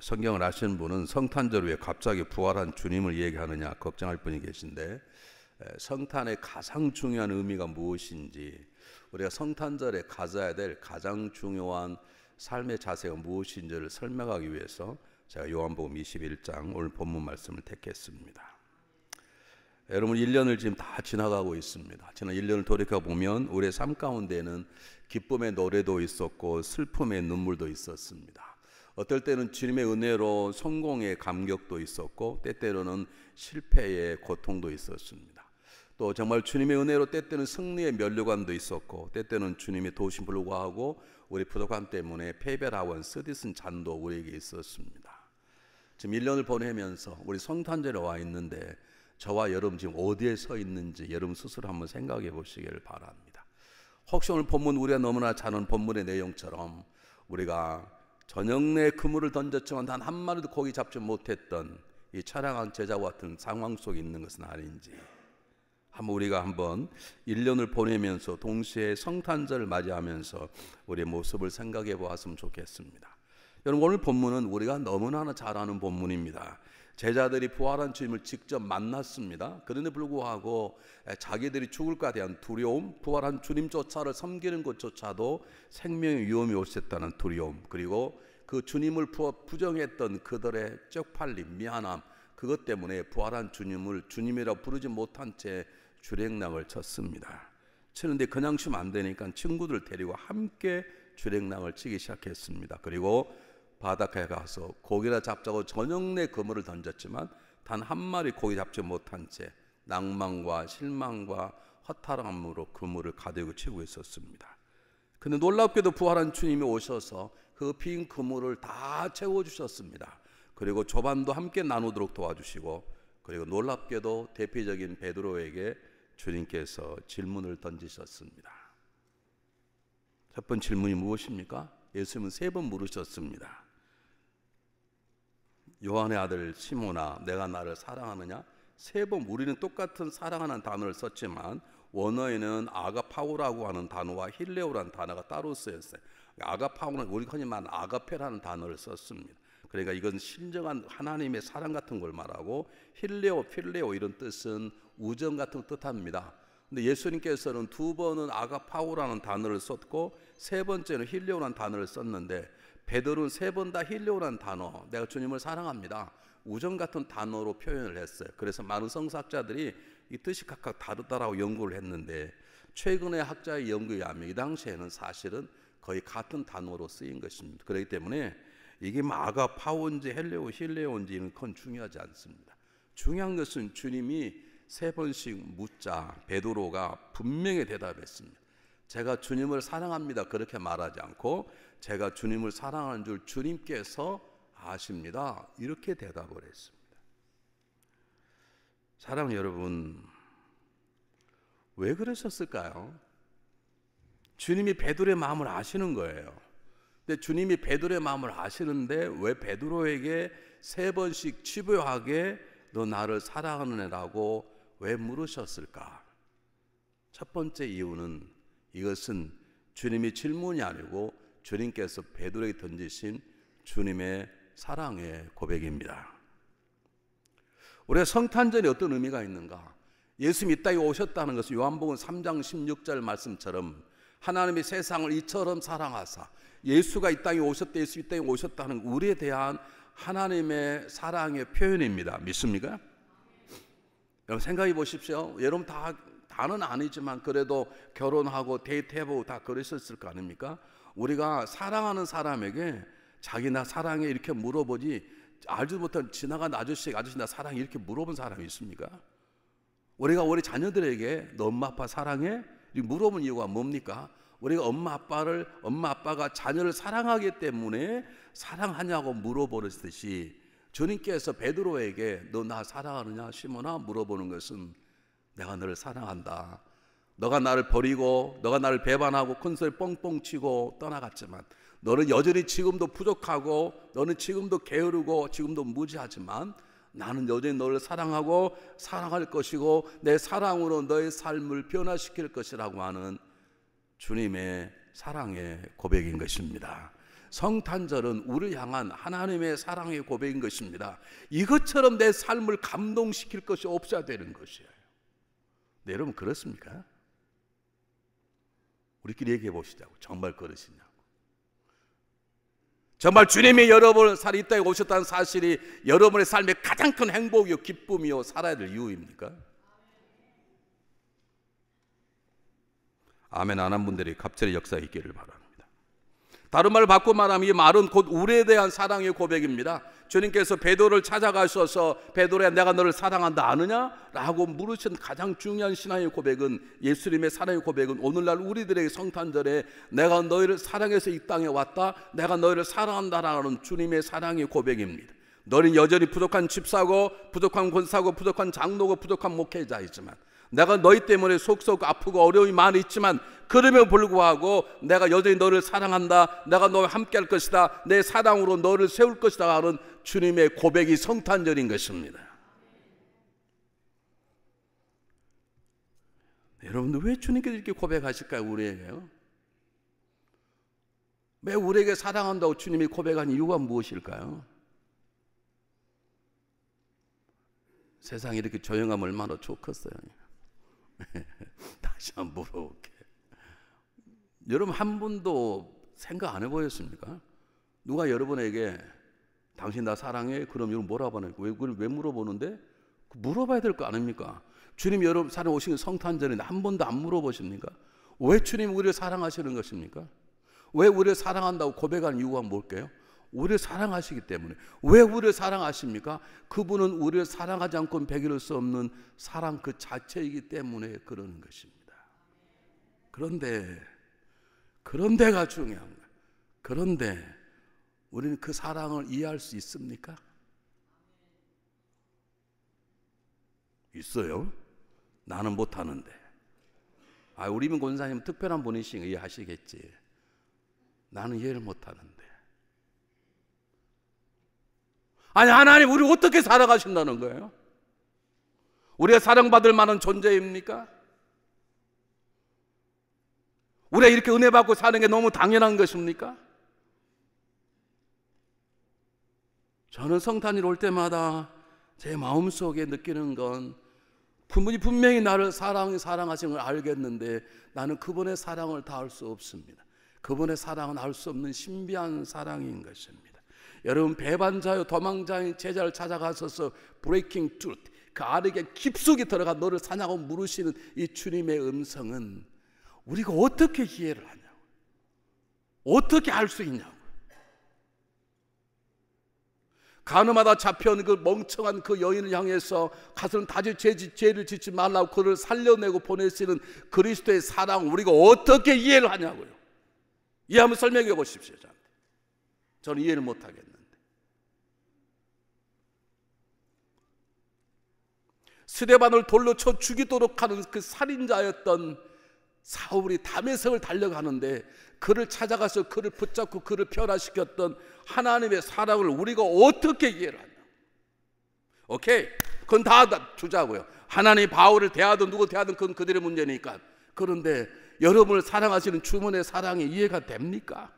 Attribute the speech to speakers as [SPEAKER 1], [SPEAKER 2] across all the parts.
[SPEAKER 1] 성경을 아시는 분은 성탄절 후에 갑자기 부활한 주님을 얘기하느냐 걱정할 분이 계신데, 성탄의 가장 중요한 의미가 무엇인지, 우리가 성탄절에 가져야 될 가장 중요한 삶의 자세가 무엇인지를 설명하기 위해서 제가 요한복음 21장 오늘 본문 말씀을 택했습니다. 여러분, 1년을 지금 다 지나가고 있습니다. 지난 1년을 돌이켜보면 우리의 삶 가운데는 기쁨의 노래도 있었고 슬픔의 눈물도 있었습니다. 어떨 때는 주님의 은혜로 성공의 감격도 있었고 때때로는 실패의 고통도 있었습니다. 또 정말 주님의 은혜로 때때는 승리의 면류관도 있었고 때때는 주님의 도우심 불구하고 우리 부족함 때문에 패배라고 한 쓰디쓴 잔도 우리에게 있었습니다. 지금 1년을 보내면서 우리 성탄절에 와 있는데 저와 여러분 지금 어디에 서 있는지 여러분 스스로 한번 생각해 보시기를 바랍니다. 혹시 오늘 본문, 우리가 너무나 잘 아는 본문의 내용처럼 우리가 저녁 내 그물을 던졌지만 단 한 마리도 고기 잡지 못했던 이 처량한 제자와 같은 상황 속에 있는 것은 아닌지 우리가 한번 1년을 보내면서 동시에 성탄절을 맞이하면서 우리의 모습을 생각해 보았으면 좋겠습니다. 여러분, 오늘 본문은 우리가 너무나 잘 아는 본문입니다. 제자들이 부활한 주님을 직접 만났습니다. 그런데 불구하고 자기들이 죽을까 대한 두려움, 부활한 주님조차를 섬기는 것조차도 생명의 위험이 올 수 있다는 두려움, 그리고 그 주님을 부정했던 그들의 쪽팔림, 미안함, 그것 때문에 부활한 주님을 주님이라고 부르지 못한 채 주랭랑을 쳤습니다. 치는데 그냥 치면 안 되니까 친구들 데리고 함께 주랭랑을 치기 시작했습니다. 그리고 바닷가에 가서 고기나 잡자고 저녁 내 그물을 던졌지만 단 한 마리 고기 잡지 못한 채 낭만과 실망과 허탈함으로 그물을 가득 치고 있었습니다. 근데 놀랍게도 부활한 주님이 오셔서 그 빈 그물을 다 채워주셨습니다. 그리고 조반도 함께 나누도록 도와주시고, 그리고 놀랍게도 대표적인 베드로에게 주님께서 질문을 던지셨습니다. 첫 번째 질문이 무엇입니까? 예수님은 3번 물으셨습니다. 요한의 아들 시몬아, 내가 나를 사랑하느냐? 3번 우리는 똑같은 사랑하는 단어를 썼지만 원어에는 아가파오라고 하는 단어와 힐레오라는 단어가 따로 쓰였어요. 아가파오는 우리 흔히만 아가페라는 단어를 썼습니다. 그러니까 이건 신정한 하나님의 사랑 같은 걸 말하고, 힐레오, 필레오 이런 뜻은 우정 같은 걸 뜻합니다. 근데 예수님께서는 2번은 아가파오라는 단어를 썼고 3번째는 힐레오라는 단어를 썼는데, 베드로는 3번 다 힐레오라는 단어, 내가 주님을 사랑합니다, 우정 같은 단어로 표현을 했어요. 그래서 많은 성서학자들이 이 뜻이 각각 다르다라고 연구를 했는데, 최근의 학자의 연구에 의하면 이 당시에는 사실은 거의 같은 단어로 쓰인 것입니다. 그렇기 때문에 이게 아가파오인지 힐레오인지는 그건 중요하지 않습니다. 중요한 것은 주님이 3번씩 묻자 베드로가 분명히 대답했습니다. 제가 주님을 사랑합니다 그렇게 말하지 않고 제가 주님을 사랑하는 줄 주님께서 아십니다 이렇게 대답을 했습니다. 사랑하는 여러분, 왜 그러셨을까요? 주님이 베드로의 마음을 아시는 거예요. 근데 주님이 베드로의 마음을 아시는데 왜 베드로에게 3번씩 집요하게 너 나를 사랑하는 애라고 왜 물으셨을까? 첫 번째 이유는 이것은 주님이 질문이 아니고 주님께서 베드로에게 던지신 주님의 사랑의 고백입니다. 우리가 성탄절이 어떤 의미가 있는가? 예수님이 이 땅에 오셨다는 것은 요한복음 3장 16절 말씀처럼 하나님이 세상을 이처럼 사랑하사, 예수가 이 땅에 오셨다, 예수 이 땅에 오셨다는 우리에 대한 하나님의 사랑의 표현입니다. 믿습니까? 여러분 생각해 보십시오. 여러분 다는 아니지만 그래도 결혼하고 데이트해보고 다 그러셨을 거 아닙니까? 우리가 사랑하는 사람에게 자기 나 사랑해 이렇게 물어보지, 알지도 못한 지나간 아저씨 나 사랑해 이렇게 물어본 사람이 있습니까? 우리가 우리 자녀들에게 너 엄마 아빠 사랑해? 이렇게 물어본 이유가 뭡니까? 우리가 엄마 아빠가 자녀를 사랑하기 때문에 사랑하냐고 물어보듯이 주님께서 베드로에게 너 나 사랑하느냐 시몬아 물어보는 것은 내가 너를 사랑한다. 너가 나를 버리고 너가 나를 배반하고 큰소리 뻥뻥 치고 떠나갔지만 너는 여전히 지금도 부족하고 너는 지금도 게으르고 지금도 무지하지만 나는 여전히 너를 사랑하고 사랑할 것이고 내 사랑으로 너의 삶을 변화시킬 것이라고 하는 주님의 사랑의 고백인 것입니다. 성탄절은 우리를 향한 하나님의 사랑의 고백인 것입니다. 이것처럼 내 삶을 감동시킬 것이 없어야 되는 것이에요. 네, 여러분 그렇습니까? 우리끼리 얘기해 보시자고. 정말 그러시냐고. 정말 주님이 여러분을 살이 이 땅에 오셨다는 사실이 여러분의 삶의 가장 큰 행복이요 기쁨이요 살아야 될 이유입니까? 아멘 안 한 분들이 갑자기 역사에 있기를 바랍니다. 다른 말을 바꿔 말하면 이 말은 곧 우리에 대한 사랑의 고백입니다. 주님께서 베드로를 찾아가셔서 베드로야 내가 너를 사랑한다 아느냐? 라고 물으신 가장 중요한 신앙의 고백은, 예수님의 사랑의 고백은 오늘날 우리들에게 성탄절에 내가 너희를 사랑해서 이 땅에 왔다, 내가 너희를 사랑한다라는 주님의 사랑의 고백입니다. 너는 여전히 부족한 집사고 부족한 권사고 부족한 장로고 부족한 목회자이지만, 내가 너희 때문에 속썩고 아프고 어려움이 많이 있지만 그럼에도 불구하고 내가 여전히 너를 사랑한다, 내가 너와 함께 할 것이다, 내 사랑으로 너를 세울 것이다 하는 주님의 고백이 성탄절인 것입니다. 여러분들 왜 주님께서 이렇게 고백하실까요? 우리에게요? 왜 우리에게 사랑한다고 주님이 고백한 이유가 무엇일까요? 세상이 이렇게 조용하면 얼마나 좋겠어요. 다시 한번 물어볼게. 여러분 한 분도 생각 안 해보셨습니까? 누가 여러분에게 당신 나 사랑해? 그럼 여러분 뭐라고 하나요? 왜 물어보는데? 물어봐야 될 거 아닙니까? 주님 여러분 사랑 오시는 성탄절인데 한 번도 안 물어보십니까? 왜 주님 우리를 사랑하시는 것입니까? 왜 우리를 사랑한다고 고백하는 이유가 뭘까요? 우리를 사랑하시기 때문에. 왜 우리를 사랑하십니까? 그분은 우리를 사랑하지 않고는 배기를 수 없는 사랑 그 자체이기 때문에 그러는 것입니다. 그런데가 중요한 거예요. 그런데 우리는 그 사랑을 이해할 수 있습니까? 있어요? 나는 못하는데. 우리민 권사님 특별한 분이시니까 이해하시겠지. 나는 이해를 못하는데. 아니 하나님 우리 어떻게 살아가신다는 거예요? 우리가 사랑받을 만한 존재입니까? 우리가 이렇게 은혜 받고 사는 게 너무 당연한 것입니까? 저는 성탄일 올 때마다 제 마음속에 느끼는 건 그분이 분명히 나를 사랑하신 걸 알겠는데 나는 그분의 사랑을 다 알 수 없습니다. 그분의 사랑은 알 수 없는 신비한 사랑인 것입니다. 여러분 배반자요 도망자인 제자를 찾아가셔서 브레이킹 트루트, 그 아래에 깊숙이 들어가 너를 사냐고 물으시는 이 주님의 음성은 우리가 어떻게 이해를 하냐고, 어떻게 알 수 있냐고. 가늠하다 잡혀온 그 멍청한 그 여인을 향해서 가서는 다시 죄를 짓지 말라고 그를 살려내고 보내시는 그리스도의 사랑 우리가 어떻게 이해를 하냐고요. 이해 한번 설명해 보십시오. 저한테. 저는 이해를 못하겠는데. 스데반을 돌로 쳐 죽이도록 하는 그 살인자였던 사울이 다메섹을 달려가는데 그를 찾아가서 그를 붙잡고 그를 변화시켰던 하나님의 사랑을 우리가 어떻게 이해를 하냐. 오케이, 그건 다 주자고요. 하나님이 바울을 대하든 누구 대하든 그건 그들의 문제니까. 그런데 여러분을 사랑하시는 주님의 사랑이 이해가 됩니까?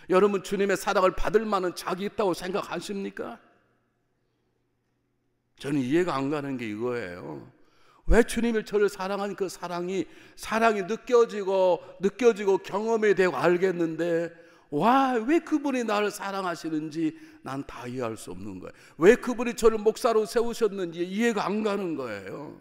[SPEAKER 1] 여러분 주님의 사랑을 받을 만한 자기 있다고 생각하십니까? 저는 이해가 안 가는 게 이거예요. 왜 주님이 저를 사랑하는 그 사랑이 느껴지고 경험이 되고 알겠는데 왜 그분이 나를 사랑하시는지 난 다 이해할 수 없는 거예요. 왜 그분이 저를 목사로 세우셨는지 이해가 안 가는 거예요.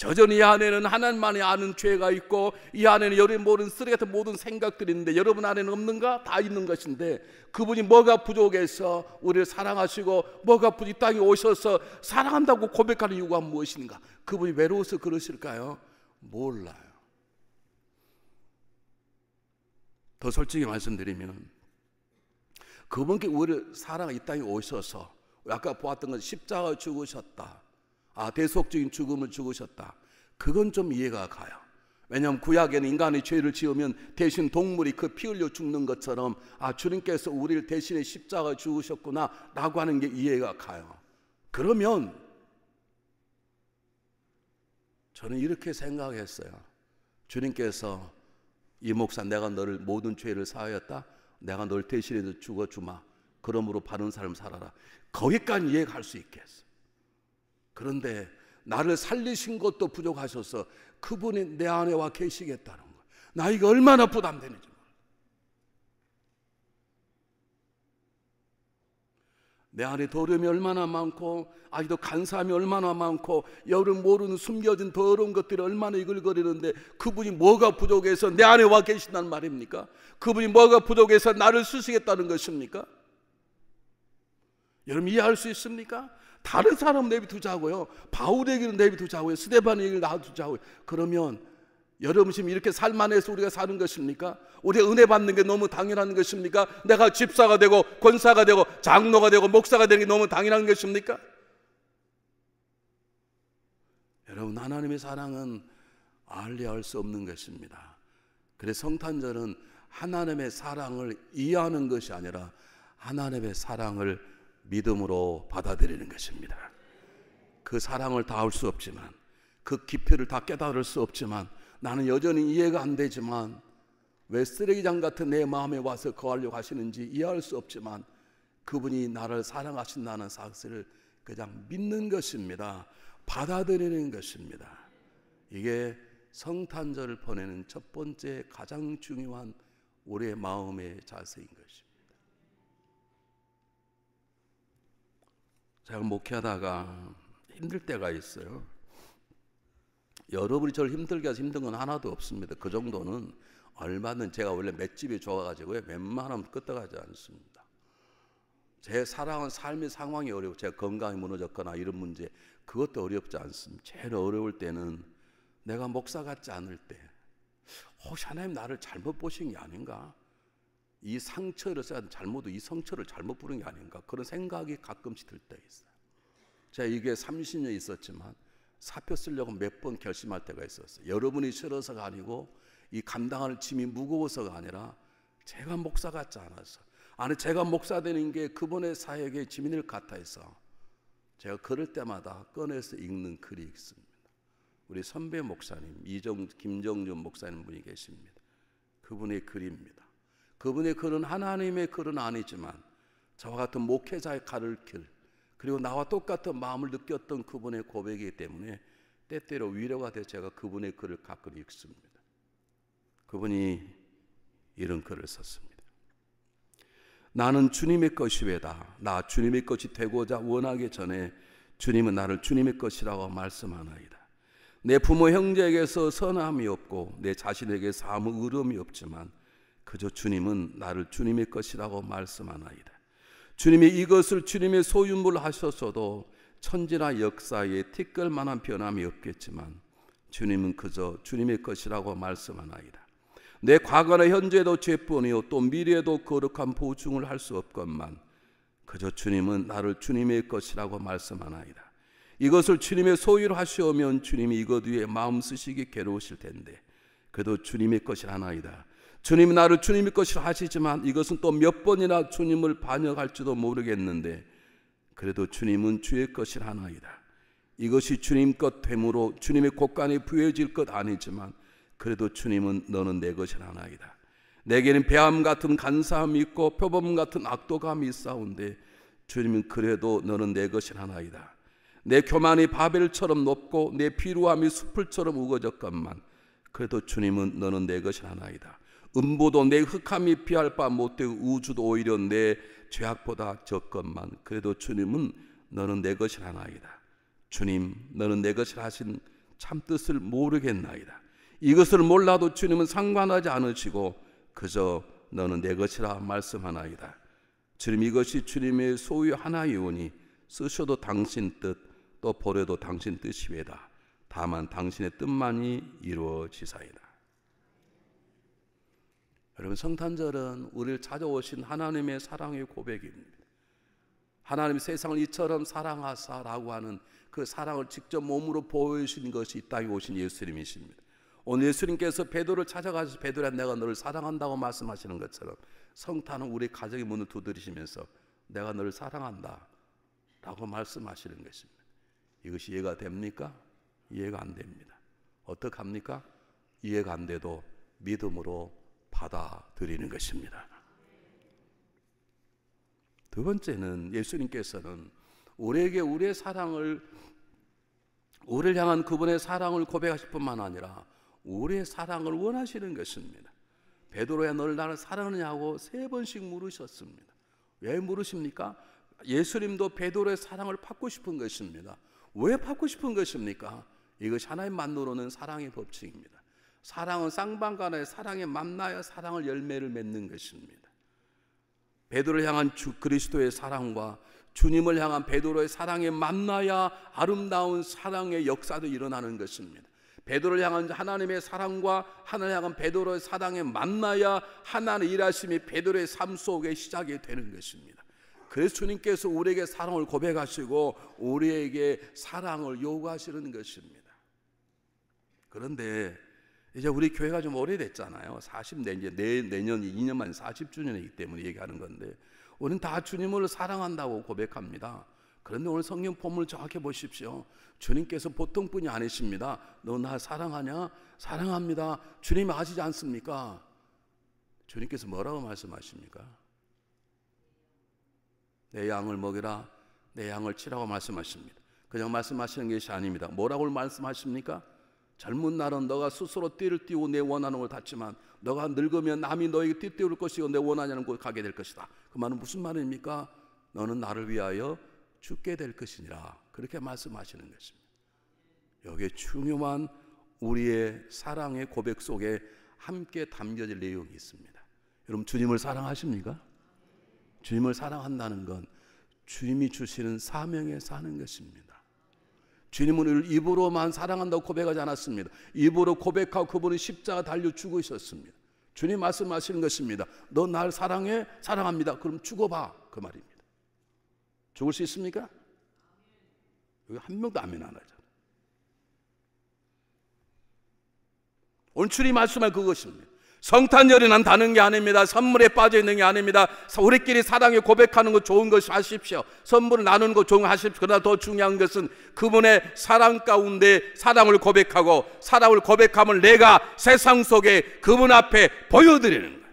[SPEAKER 1] 여전히 이 안에는 하나님만이 아는 죄가 있고 이 안에는 여러분이 모르는 쓰레기 같은 모든 생각들이 있는데 여러분 안에는 없는가? 다 있는 것인데 그분이 뭐가 부족해서 우리를 사랑하시고 뭐가 이 땅에 오셔서 사랑한다고 고백하는 이유가 무엇인가? 그분이 외로워서 그러실까요? 몰라요. 더 솔직히 말씀드리면 그분께 우리를 사랑하 이 땅에 오셔서 아까 보았던 건 십자가 죽으셨다, 대속적인 죽음을 죽으셨다, 그건 좀 이해가 가요. 왜냐하면 구약에는 인간이 죄를 지으면 대신 동물이 그 피 흘려 죽는 것처럼 주님께서 우리를 대신에 십자가 죽으셨구나 라고 하는 게 이해가 가요. 그러면 저는 이렇게 생각했어요. 주님께서 이 목사 내가 너를 모든 죄를 사하였다, 내가 널 대신해서 죽어주마. 그러므로 바른 삶 살아라. 거기까지 이해할 수 있겠어. 그런데 나를 살리신 것도 부족하셔서 그분이 내 안에 와 계시겠다는 거. 나 이거 얼마나 부담되는지. 내 안에 더러움이 얼마나 많고 아직도 간사함이 얼마나 많고 여름 모르는 숨겨진 더러운 것들이 얼마나 이글거리는데 그분이 뭐가 부족해서 내 안에 와 계신다는 말입니까? 그분이 뭐가 부족해서 나를 쓰시겠다는 것입니까? 여러분 이해할 수 있습니까? 다른 사람 내비두자고요. 바울 얘기는 내비두자고요. 스데반 얘기를 놔두자고요. 그러면 여러분 지금 이렇게 살만해서 우리가 사는 것입니까? 우리가 은혜 받는 게 너무 당연한 것입니까? 내가 집사가 되고 권사가 되고 장로가 되고 목사가 되는 게 너무 당연한 것입니까? 여러분 하나님의 사랑은 알리할 수 없는 것입니다. 그래서 성탄절은 하나님의 사랑을 이해하는 것이 아니라 하나님의 사랑을 믿음으로 받아들이는 것입니다. 그 사랑을 다 알 수 없지만 그 깊이를 다 깨달을 수 없지만 나는 여전히 이해가 안 되지만 왜 쓰레기장 같은 내 마음에 와서 거하려고 하시는지 이해할 수 없지만 그분이 나를 사랑하신다는 사실을 그냥 믿는 것입니다. 받아들이는 것입니다. 이게 성탄절을 보내는 첫 번째 가장 중요한 우리의 마음의 자세인 것입니다. 제가 목회하다가 힘들 때가 있어요. 여러분이 저를 힘들게 해서 힘든 건 하나도 없습니다. 그 정도는 얼마든 제가 원래 맷집이 좋아가지고요. 웬만하면 끄떡하지 않습니다. 제 살아온 삶의 상황이 어려워 제가 건강이 무너졌거나 이런 문제 그것도 어렵지 않습니다. 제일 어려울 때는 내가 목사 같지 않을 때 혹시 하나님 나를 잘못 보신 게 아닌가? 이 상처를 이 성처를 잘못 부른 게 아닌가? 그런 생각이 가끔씩 들 때 있어요. 제가 이게 30년 있었지만 사표 쓰려고 몇 번 결심할 때가 있었어요. 여러분이 싫어서가 아니고 이 감당할 짐이 무거워서가 아니라 제가 목사 같지 않아서 아니 제가 목사 되는 게 그분의 사역의 짐일 같아서 제가 그럴 때마다 꺼내서 읽는 글이 있습니다. 우리 선배 목사님 김정준 목사님 분이 계십니다. 그분의 글입니다. 그분의 글은 하나님의 글은 아니지만 저와 같은 목회자의 가르칠 그리고 나와 똑같은 마음을 느꼈던 그분의 고백이기 때문에 때때로 위로가 돼서 제가 그분의 글을 가끔 읽습니다. 그분이 이런 글을 썼습니다. 나는 주님의 것이외다. 나 주님의 것이 되고자 원하기 전에 주님은 나를 주님의 것이라고 말씀하나이다. 내 부모 형제에게서 선함이 없고 내 자신에게서 아무 의로움이 없지만 그저 주님은 나를 주님의 것이라고 말씀하나이다. 주님이 이것을 주님의 소유물로 하셨어도 천지나 역사에 티끌만한 변함이 없겠지만 주님은 그저 주님의 것이라고 말씀하나이다. 내 과거나 현재도 죄뿐이요 또 미래에도 거룩한 보증을 할 수 없건만 그저 주님은 나를 주님의 것이라고 말씀하나이다. 이것을 주님의 소유로 하시오면 주님이 이것 위에 마음 쓰시기 괴로우실 텐데 그래도 주님의 것이라나이다. 주님이 나를 주님의 것이라 하시지만 이것은 또 몇 번이나 주님을 반역할지도 모르겠는데 그래도 주님은 주의 것이라나이다. 이것이 주님 것 되므로 주님의 곳간이 부여질 것 아니지만 그래도 주님은 너는 내 것이라나이다. 내게는 배암 같은 간사함이 있고 표범 같은 악도감이 있사온데 주님은 그래도 너는 내 것이라나이다. 내 교만이 바벨처럼 높고 내 피루함이 숲을처럼 우거졌건만 그래도 주님은 너는 내 것이라나이다. 음보도 내 흑함이 피할 바 못되고 우주도 오히려 내 죄악보다 적건만 그래도 주님은 너는 내 것이라나이다. 주님 너는 내 것이라 하신 참뜻을 모르겠나이다. 이것을 몰라도 주님은 상관하지 않으시고 그저 너는 내 것이라 말씀하나이다. 주님 이것이 주님의 소유 하나이오니 쓰셔도 당신 뜻 또 버려도 당신 뜻이외다. 다만 당신의 뜻만이 이루어지사이다. 여러분 성탄절은 우리를 찾아오신 하나님의 사랑의 고백입니다. 하나님이 세상을 이처럼 사랑하사라고 하는 그 사랑을 직접 몸으로 보여주신 것이 이 땅에 오신 예수님이십니다. 오늘 예수님께서 베드로를 찾아가서 베드로야 내가 너를 사랑한다고 말씀하시는 것처럼 성탄은 우리 가정의 문을 두드리시면서 내가 너를 사랑한다 라고 말씀하시는 것입니다. 이것이 이해가 됩니까? 이해가 안 됩니다. 어떡합니까? 이해가 안 돼도 믿음으로 받아들이는 것입니다. 두 번째는 예수님께서는 우리에게 우리의 사랑을, 우리를 향한 그분의 사랑을 고백하실 뿐만 아니라 우리의 사랑을 원하시는 것입니다. 베드로야 너를 나를 사랑하느냐고 3번씩 물으셨습니다. 왜 물으십니까? 예수님도 베드로의 사랑을 받고 싶은 것입니다. 왜 받고 싶은 것입니까? 이것이 하나님만으로는 사랑의 법칙입니다. 사랑은 쌍방간의 사랑에 만나야 사랑을 열매를 맺는 것입니다. 베드로를 향한 주 그리스도의 사랑과 주님을 향한 베드로의 사랑에 만나야 아름다운 사랑의 역사도 일어나는 것입니다. 베드로를 향한 하나님의 사랑과 하나님을 향한 베드로의 사랑에 만나야 하나님의 일하심이 베드로의 삶 속에 시작이 되는 것입니다. 그래서 주님께서 우리에게 사랑을 고백하시고 우리에게 사랑을 요구하시는 것입니다. 그런데 이제 우리 교회가 좀 오래됐잖아요. 40년, 내년 2년만 40주년이기 때문에 얘기하는 건데, 우리는 다 주님을 사랑한다고 고백합니다. 그런데 오늘 성경 본문을 정확히 보십시오. 주님께서 보통 분이 아니십니다. 너 나 사랑하냐? 사랑합니다. 주님이 아시지 않습니까? 주님께서 뭐라고 말씀하십니까? 내 양을 먹이라, 내 양을 치라고 말씀하십니다. 그냥 말씀하시는 것이 아닙니다. 뭐라고 말씀하십니까? 젊은 날은 너가 스스로 띠를 띠고 내 원하는 걸 닿지만 너가 늙으면 남이 너에게 띠 띠울 것이고 내 원하지 않는 곳 가게 될 것이다. 그 말은 무슨 말입니까? 너는 나를 위하여 죽게 될 것이니라. 그렇게 말씀하시는 것입니다. 여기에 중요한 우리의 사랑의 고백 속에 함께 담겨질 내용이 있습니다. 여러분, 주님을 사랑하십니까? 주님을 사랑한다는 건 주님이 주시는 사명에 사는 것입니다. 주님은 입으로만 사랑한다고 고백하지 않았습니다. 입으로 고백하고 그분은 십자가 달려 죽으셨습니다. 주님 말씀하시는 것입니다. 너 날 사랑해? 사랑합니다. 그럼 죽어봐. 그 말입니다. 죽을 수 있습니까? 여기 한 명도 아멘 안 하죠. 오늘 주님 말씀은 그것입니다. 성탄절이 난다는 게 아닙니다. 선물에 빠져 있는 게 아닙니다. 우리끼리 사랑에 고백하는 거 좋은 것이 하십시오. 선물을 나누는 거 좋은 거 하십시오. 그러나 더 중요한 것은 그분의 사랑 가운데 사랑을 고백하고 사랑을 고백함을 내가 세상 속에 그분 앞에 보여드리는 거예요.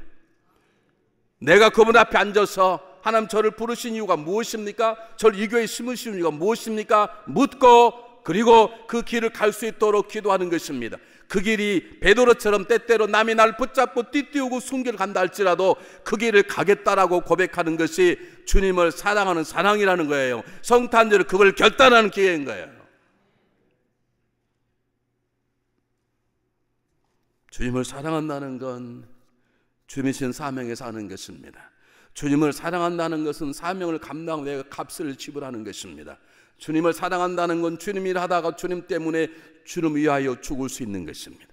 [SPEAKER 1] 내가 그분 앞에 앉아서 하나님 저를 부르신 이유가 무엇입니까? 저를 이 교회에 심으신 이유가 무엇입니까? 묻고 그리고 그 길을 갈 수 있도록 기도하는 것입니다. 그 길이 베드로처럼 때때로 남이 날 붙잡고 띠띠우고 숨기를 간다 할지라도 그 길을 가겠다라고 고백하는 것이 주님을 사랑하는 사랑이라는 거예요. 성탄절은 그걸 결단하는 기회인 거예요. 주님을 사랑한다는 건 주님이 주신 사명에 사는 것입니다. 주님을 사랑한다는 것은 사명을 감당하고 내가 값을 지불하는 것입니다. 주님을 사랑한다는 건 주님 일하다가 주님 때문에 주님 위하여 죽을 수 있는 것입니다.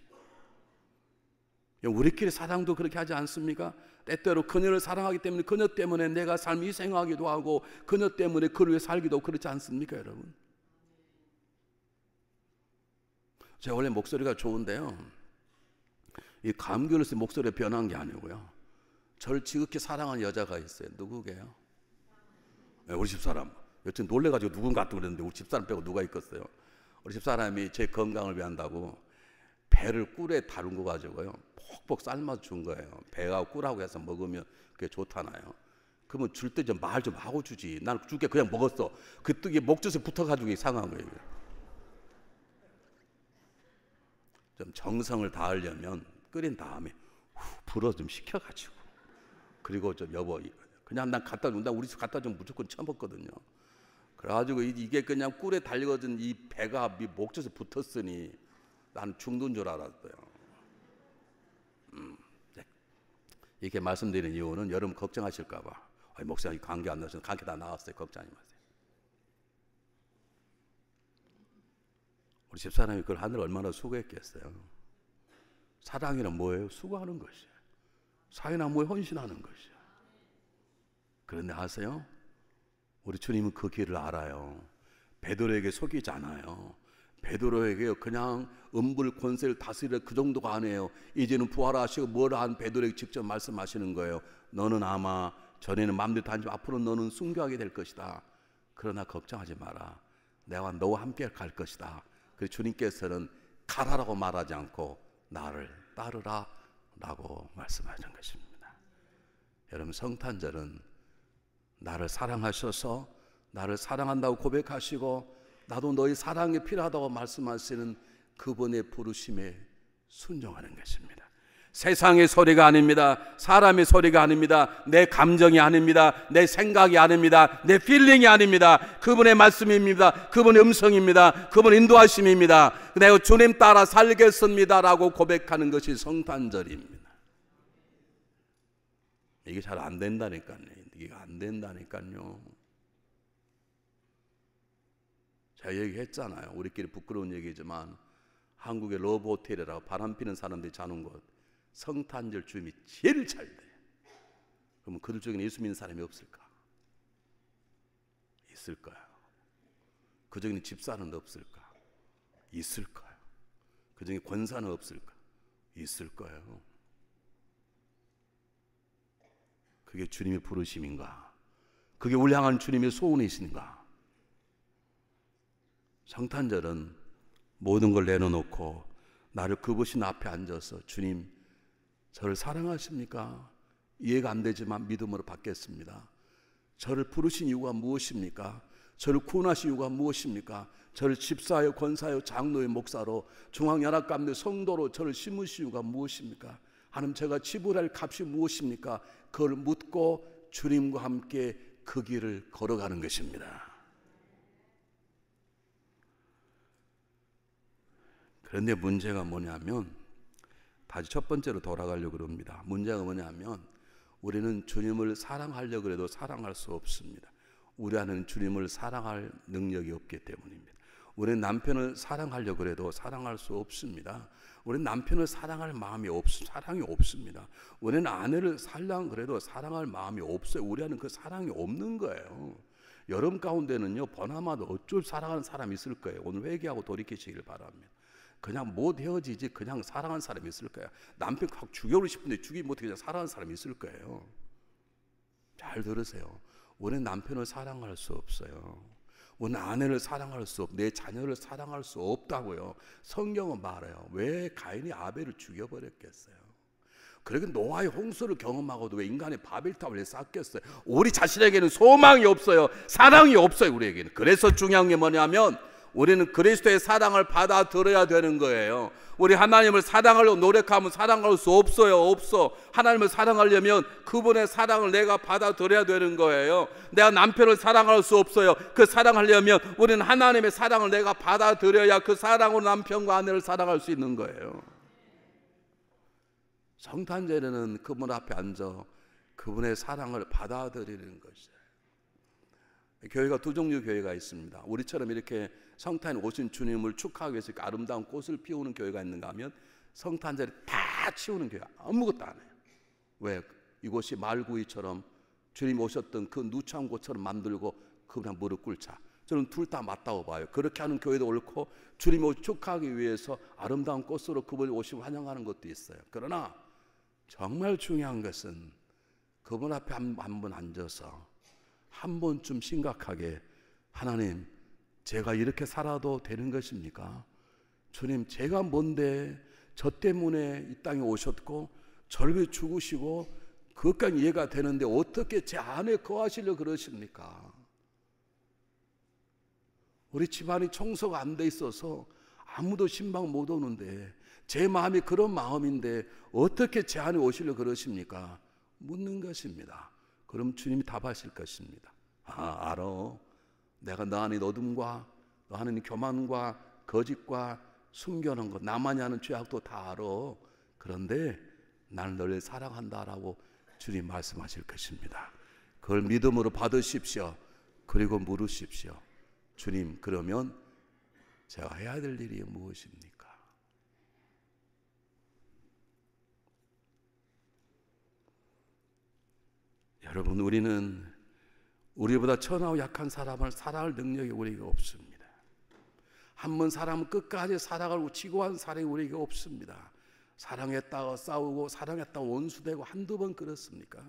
[SPEAKER 1] 우리끼리 사랑도 그렇게 하지 않습니까? 때때로 그녀를 사랑하기 때문에 그녀 때문에 내가 삶을 희생하기도 하고 그녀 때문에 그를 위해 살기도 그렇지 않습니까, 여러분? 제가 원래 목소리가 좋은데요, 이 감귤을 쓴 목소리가 변한 게 아니고요, 저를 지극히 사랑하는 여자가 있어요. 누구게요? 네, 우리 집사람. 여튼 놀래가지고 누군가 또 그랬는데 우리 집사람 빼고 누가 있겠어요? 우리 집사람이 제 건강을 위한다고 배를 꿀에 다룬 거 가지고요 퍽퍽 삶아서 준 거예요. 배하고 꿀하고 해서 먹으면 그게 좋다나요. 그러면 줄 때 좀 말 좀 하고 주지. 난 줄게 그냥 먹었어. 그 뜨기 목젖에 붙어가지고 이상한 거예요. 좀 정성을 다하려면 끓인 다음에 불어 좀 식혀가지고 그리고 좀 여보 그냥 난 갖다 준다. 우리 집 갖다 주면 무조건 처먹거든요. 그래가지고 이게 그냥 꿀에 달려진 이 배가 목젖에 붙었으니 나는 죽는 줄 알았어요. 이렇게 말씀드리는 이유는 여러분 걱정하실까봐. 목사님 감기 안 나셔서 감기 다 나왔어요. 걱정하지 마세요. 우리 집사람이 그걸 하늘 얼마나 수고했겠어요. 사랑이란 뭐예요? 수고하는 것이에요. 사랑이란 뭐예요? 헌신하는 것이에요. 그런데 아세요? 우리 주님은 그 길을 알아요. 베드로에게 속이지 않아요. 베드로에게 그냥 음불 권세를 다스리려 그 정도가 아니에요. 이제는 부활하시고 뭐라 한 베드로에게 직접 말씀하시는 거예요. 너는 아마 전에는 마음대로 다니지만 앞으로는 너는 순교하게 될 것이다. 그러나 걱정하지 마라. 내가 너와 함께 갈 것이다. 그래서 주님께서는 가라라고 말하지 않고 나를 따르라 라고 말씀하신 것입니다. 여러분, 성탄절은 나를 사랑하셔서 나를 사랑한다고 고백하시고 나도 너희 사랑이 필요하다고 말씀하시는 그분의 부르심에 순종하는 것입니다. 세상의 소리가 아닙니다. 사람의 소리가 아닙니다. 내 감정이 아닙니다. 내 생각이 아닙니다. 내 필링이 아닙니다. 그분의 말씀입니다. 그분의 음성입니다. 그분의 인도하심입니다. 내가 주님 따라 살겠습니다라고 고백하는 것이 성탄절입니다. 이게 잘 안 된다니까요. 이게 안 된다니까요. 제가 얘기했잖아요. 우리끼리 부끄러운 얘기지만 한국의 러브 호텔이라고 바람 피는 사람들이 자는 곳, 성탄절 주임이 제일 잘 돼. 그러면 그들 중에는 예수 믿는 사람이 없을까? 있을 거야. 그 중에는 집사는 없을까? 있을 거야. 그 중에 권사는 없을까? 있을 거예요. 그게 주님의 부르심인가? 그게 우리 향한 주님의 소원이신가? 성탄절은 모든 걸 내려놓고 나를 그부신 앞에 앉아서 주님 저를 사랑하십니까? 이해가 안 되지만 믿음으로 받겠습니다. 저를 부르신 이유가 무엇입니까? 저를 구원하신 이유가 무엇입니까? 저를 집사요, 권사요, 장로요, 목사로, 중앙연합감리 성도로 저를 심으신 이유가 무엇입니까? 하나님 제가 지불할 값이 무엇입니까? 그걸 묻고 주님과 함께 그 길을 걸어가는 것입니다. 그런데 문제가 뭐냐면 다시 첫 번째로 돌아가려고 합니다. 문제가 뭐냐면 우리는 주님을 사랑하려고 해도 사랑할 수 없습니다. 우리 안에는 주님을 사랑할 능력이 없기 때문입니다. 우리는 남편을 사랑하려고 해도 사랑할 수 없습니다. 우리는 남편을 사랑할 마음이 사랑이 없습니다. 우리는 아내를 사랑하려고 그래도 사랑할 마음이 없어요. 우리 안에는 그 사랑이 없는 거예요. 여름 가운데는요, 번화마다 어쩔 사랑하는 사람이 있을 거예요. 오늘 회개하고 돌이키시길 바랍니다. 그냥 못 헤어지지 그냥 사랑하는 사람이 있을 거야. 남편 확 죽여버리고 싶은데 죽이지 못해 그냥 사랑하는 사람이 있을 거예요. 잘 들으세요. 우리는 남편을 사랑할 수 없어요. 우리는 아내를 사랑할 수 없고 내 자녀를 사랑할 수 없다고요. 성경은 말해요. 왜 가인이 아벨을 죽여버렸겠어요? 그러니까 노아의 홍수를 경험하고도 왜 인간의 바벨탑을 쌓겠어요? 우리 자신에게는 소망이 없어요. 사랑이 없어요. 우리에게는. 그래서 중요한 게 뭐냐면 우리는 그리스도의 사랑을 받아들여야 되는 거예요. 우리 하나님을 사랑하려고 노력하면 사랑할 수 없어요. 없어. 하나님을 사랑하려면 그분의 사랑을 내가 받아들여야 되는 거예요. 내가 남편을 사랑할 수 없어요. 그 사랑하려면 우리는 하나님의 사랑을 내가 받아들여야 그 사랑으로 남편과 아내를 사랑할 수 있는 거예요. 성탄절에는 그분 앞에 앉아 그분의 사랑을 받아들이는 것이에요. 교회가 두 종류 교회가 있습니다. 우리처럼 이렇게 성탄에 오신 주님을 축하하기 위해서 아름다운 꽃을 피우는 교회가 있는가 하면 성탄절에 다 치우는 교회 아무것도 안 해요. 왜? 이곳이 말구이처럼 주님 오셨던 그 누추한 곳처럼 만들고 그냥 무릎 꿇자. 저는 둘 다 맞다고 봐요. 그렇게 하는 교회도 옳고 주님을 축하하기 위해서 아름다운 꽃으로 그분이 오시고 환영하는 것도 있어요. 그러나 정말 중요한 것은 그분 앞에 한 번 앉아서 한 번쯤 심각하게 하나님 제가 이렇게 살아도 되는 것입니까? 주님 제가 뭔데 저 때문에 이 땅에 오셨고 저를 위해 죽으시고 그것까지 이해가 되는데 어떻게 제 안에 거하시려 그러십니까? 우리 집안이 청소가 안 돼 있어서 아무도 신방 못 오는데 제 마음이 그런 마음인데 어떻게 제 안에 오시려 그러십니까? 묻는 것입니다. 그럼 주님이 답하실 것입니다. 아, 알아. 내가 너 안에 어둠과 너 안에 교만과 거짓과 숨겨놓은 것 나만이 하는 죄악도 다 알아. 그런데 나는 너를 사랑한다라고 주님 말씀하실 것입니다. 그걸 믿음으로 받으십시오. 그리고 물으십시오. 주님 그러면 제가 해야 될 일이 무엇입니까? 여러분 우리는 우리보다 천하고 약한 사람을 사랑할 능력이 우리에게 없습니다. 한 번 사람은 끝까지 사랑을 지고한 사람이 우리에게 없습니다. 사랑했다가 싸우고 사랑했다가 원수되고 한두 번 그렇습니까?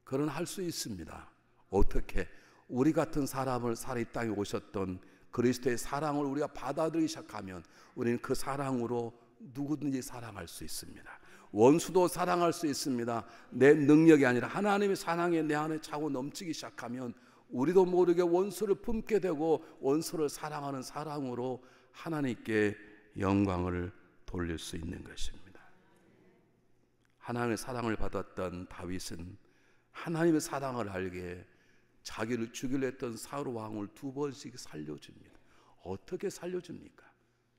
[SPEAKER 1] 그러나 할 수 있습니다. 어떻게? 우리 같은 사람을 살아 이 땅에 오셨던 그리스도의 사랑을 우리가 받아들이기 시작하면 우리는 그 사랑으로 누구든지 사랑할 수 있습니다. 원수도 사랑할 수 있습니다. 내 능력이 아니라 하나님의 사랑이 내 안에 차고 넘치기 시작하면 우리도 모르게 원수를 품게 되고 원수를 사랑하는 사랑으로 하나님께 영광을 돌릴 수 있는 것입니다. 하나님의 사랑을 받았던 다윗은 하나님의 사랑을 알게 자기를 죽이려 했던 사울 왕을 2번씩 살려줍니다. 어떻게 살려줍니까?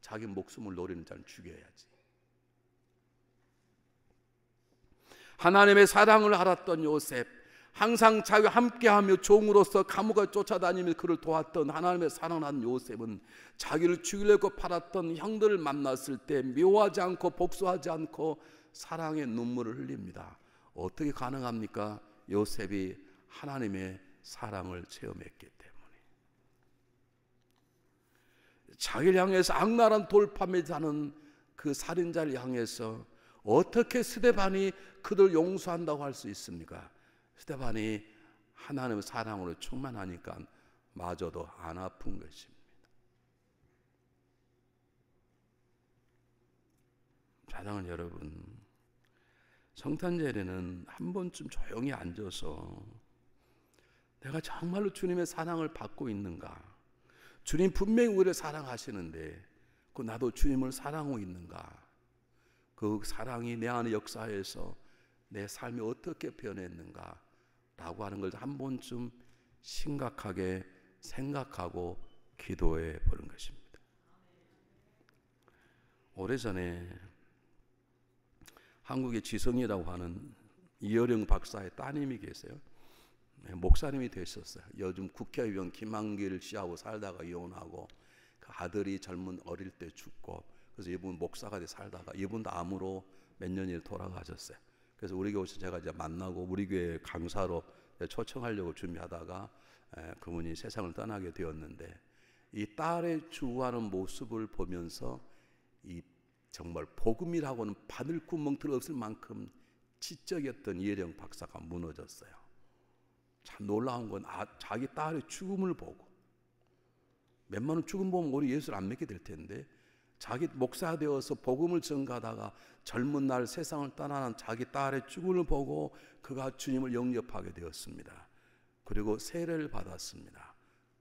[SPEAKER 1] 자기 목숨을 노리는 자는 죽여야지. 하나님의 사랑을 알았던 요셉, 항상 자기와 함께하며 종으로서 감옥을 쫓아다니며 그를 도왔던 하나님의 사랑을 아는 요셉은 자기를 죽이려고 팔았던 형들을 만났을 때 미워하지 않고 복수하지 않고 사랑의 눈물을 흘립니다. 어떻게 가능합니까? 요셉이 하나님의 사랑을 체험했기 때문에. 자기를 향해서 악랄한 돌판에 사는 그 살인자를 향해서 어떻게 스데반이 그들 용서한다고 할 수 있습니까? 스데반이 하나님의 사랑으로 충만하니까 마저도 안 아픈 것입니다. 사랑하는 여러분, 성탄절에는 한 번쯤 조용히 앉아서 내가 정말로 주님의 사랑을 받고 있는가? 주님 분명히 우리를 사랑하시는데 그 나도 주님을 사랑하고 있는가? 그 사랑이 내 안에 역사해서 내 삶이 어떻게 변했는가? 라고 하는 걸 한 번쯤 심각하게 생각하고 기도해 보는 것입니다. 오래전에 한국의 지성이라고 하는 이어령 박사의 따님이 계세요. 목사님이 되셨어요. 요즘 국회의원 김한길 씨하고 살다가 이혼하고 그 아들이 어릴 때 죽고 그래서 이분 목사가 돼 살다가 이분도 암으로 몇 년이 돌아가셨어요. 그래서 우리 교회에서 제가 이제 만나고 우리 교회 강사로 초청하려고 준비하다가 그분이 세상을 떠나게 되었는데 이 딸의 주구하는 모습을 보면서 이 정말 복음이라고는 바늘구멍 들었을 만큼 지적이었던 이혜령 박사가 무너졌어요. 참 놀라운 건 자기 딸의 죽음을 보고 웬만한 죽음 보면 우리 예수를 안 믿게 될 텐데 자기 목사 되어서 복음을 전가하다가 젊은 날 세상을 떠나는 자기 딸의 죽음을 보고 그가 주님을 영접하게 되었습니다. 그리고 세례를 받았습니다.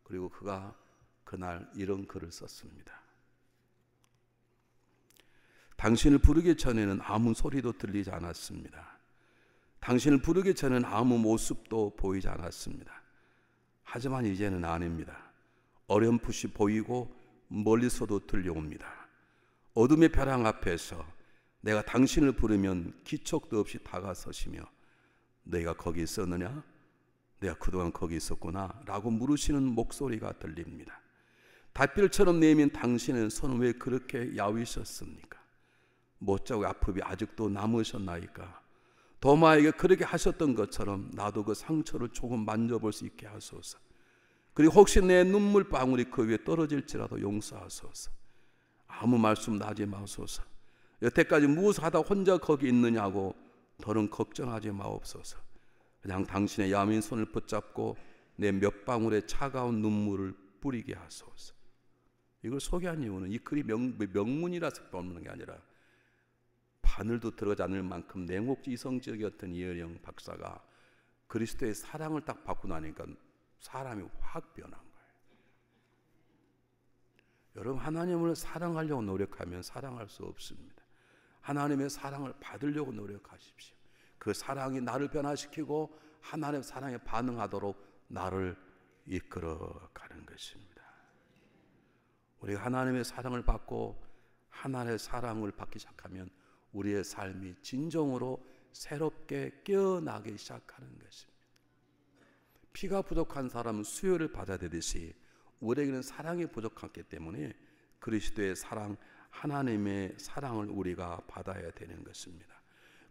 [SPEAKER 1] 그리고 그가 그날 이런 글을 썼습니다. 당신을 부르기 전에는 아무 소리도 들리지 않았습니다. 당신을 부르기 전에는 아무 모습도 보이지 않았습니다. 하지만 이제는 아닙니다. 어렴풋이 보이고 멀리서도 들려옵니다. 어둠의 벼랑 앞에서 내가 당신을 부르면 기척도 없이 다가서시며 내가 거기 있었느냐? 내가 그동안 거기 있었구나 라고 물으시는 목소리가 들립니다. 달빛처럼 내민 당신의 손은 왜 그렇게 야위셨습니까? 못자국 아픔이 아직도 남으셨나이까? 도마에게 그렇게 하셨던 것처럼 나도 그 상처를 조금 만져볼 수 있게 하소서. 그리고 혹시 내 눈물방울이 그 위에 떨어질지라도 용서하소서. 아무 말씀 나지 마소서. 여태까지 무엇을 하다 혼자 거기 있느냐고 더는 걱정하지 마옵소서. 그냥 당신의 야민 손을 붙잡고 내 몇 방울의 차가운 눈물을 뿌리게 하소서. 이걸 소개한 이유는 이 글이 명문이라서 뽑는 게 아니라 바늘도 들어가지 않을 만큼 냉혹지 이성적이었던 이혜령 박사가 그리스도의 사랑을 딱 받고 나니까 사람이 확 변한 거예요. 여러분, 하나님을 사랑하려고 노력하면 사랑할 수 없습니다. 하나님의 사랑을 받으려고 노력하십시오. 그 사랑이 나를 변화시키고 하나님의 사랑에 반응하도록 나를 이끌어가는 것입니다. 우리가 하나님의 사랑을 받고 하나님의 사랑을 받기 시작하면 우리의 삶이 진정으로 새롭게 깨어나기 시작하는 것입니다. 피가 부족한 사람은 수요를 받아들이듯이 우리에게는 사랑이 부족하기 때문에 그리스도의 사랑, 하나님의 사랑을 우리가 받아야 되는 것입니다.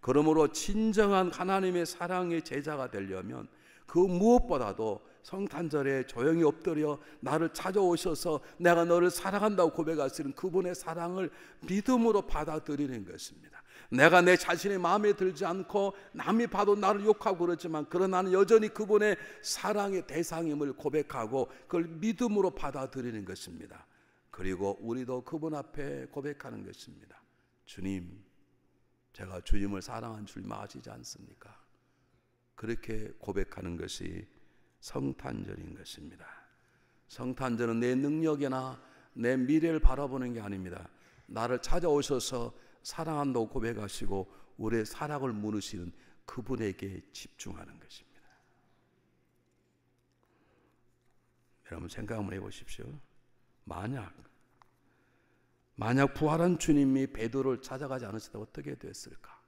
[SPEAKER 1] 그러므로 진정한 하나님의 사랑의 제자가 되려면 그 무엇보다도 성탄절에 조용히 엎드려 나를 찾아오셔서 내가 너를 사랑한다고 고백하시는 그분의 사랑을 믿음으로 받아들이는 것입니다. 내가 내 자신의 마음에 들지 않고 남이 봐도 나를 욕하고 그러지만 그러나 나는 여전히 그분의 사랑의 대상임을 고백하고 그걸 믿음으로 받아들이는 것입니다. 그리고 우리도 그분 앞에 고백하는 것입니다. 주님, 제가 주님을 사랑한 줄 아시지 않습니까? 그렇게 고백하는 것이 성탄절인 것입니다. 성탄절은 내 능력이나 내 미래를 바라보는 게 아닙니다. 나를 찾아오셔서 사랑한다고 고백하시고 우리의 사랑을 물으시는 그분에게 집중하는 것입니다. 여러분 생각 한번 해보십시오. 만약 부활한 주님이 베드로를 찾아가지 않으셨다면 어떻게 됐을까?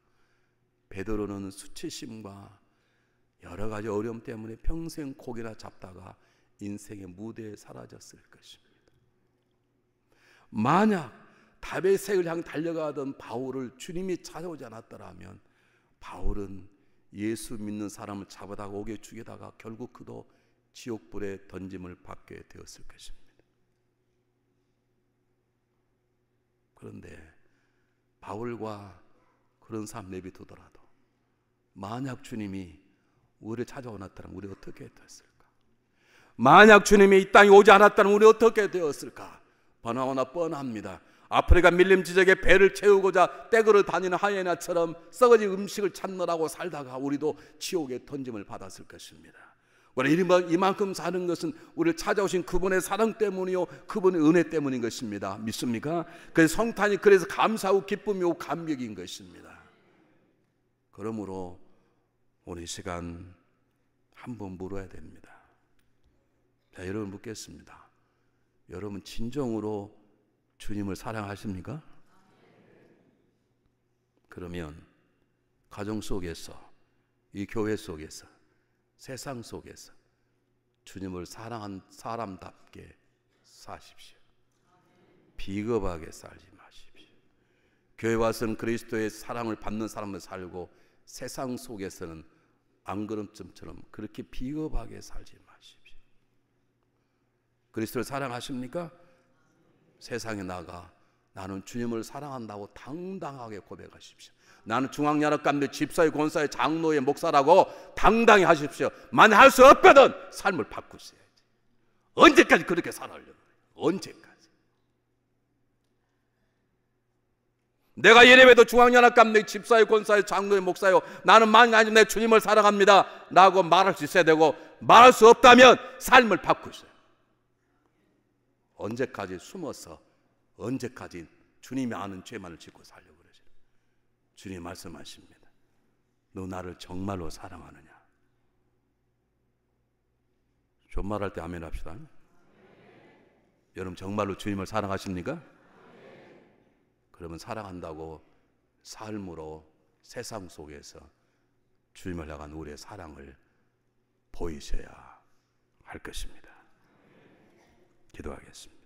[SPEAKER 1] 베드로는 수치심과 여러 가지 어려움 때문에 평생 고기나 잡다가 인생의 무대에 사라졌을 것입니다. 만약 다메섹을 향해 달려가던 바울을 주님이 찾아오지 않았더라면 바울은 예수 믿는 사람을 잡아다가 옥에 죽이다가 결국 그도 지옥불에 던짐을 받게 되었을 것입니다. 그런데 바울과 그런 사람 내비두더라도 만약 주님이 우리를 찾아오셨다면 우리 어떻게 됐을까? 만약 주님이 이 땅에 오지 않았다면 우리 어떻게 되었을까? 번하오나 뻔합니다. 아프리카 밀림 지역에 배를 채우고자 떼그러 다니는 하이에나처럼 썩어진 음식을 찾느라고 살다가 우리도 지옥에 던짐을 받았을 것입니다. 우리 이만큼 사는 것은 우리를 찾아오신 그분의 사랑 때문이요 그분의 은혜 때문인 것입니다. 믿습니까? 그래서 성탄이 그래서 감사하고 기쁨이고 감격인 것입니다. 그러므로 오늘 이 시간 한번 물어야 됩니다. 자, 여러분 묻겠습니다. 여러분 진정으로 주님을 사랑하십니까? 그러면 가정 속에서, 이 교회 속에서, 세상 속에서 주님을 사랑한 사람답게 사십시오. 비겁하게 살지 마십시오. 교회 와서는 그리스도의 사랑을 받는 사람을 살고 세상 속에서는 안그럼쯤처럼 그렇게 비겁하게 살지 마십시오. 그리스도를 사랑하십니까? 세상에 나가 나는 주님을 사랑한다고 당당하게 고백하십시오. 나는 중앙연합감대 집사의 권사의 장로의 목사라고 당당히 하십시오. 만약 할 수 없거든 삶을 바꾸셔야지. 언제까지 그렇게 살아려고? 언제까지? 내가 예레외도 중앙연합감대 집사의 권사의 장로의 목사요 나는 만약 내 주님을 사랑합니다 라고 말할 수 있어야 되고 말할 수 없다면 삶을 바꾸셔요. 언제까지 숨어서 언제까지 주님이 아는 죄만을 짓고 살려고 그러죠? 주님 말씀하십니다. 너 나를 정말로 사랑하느냐? 존말할 때 아멘 합시다. 여러분 정말로 주님을 사랑하십니까? 그러면 사랑한다고 삶으로 세상 속에서 주님을 향한 우리의 사랑을 보이셔야 할 것입니다. 기도하겠습니다.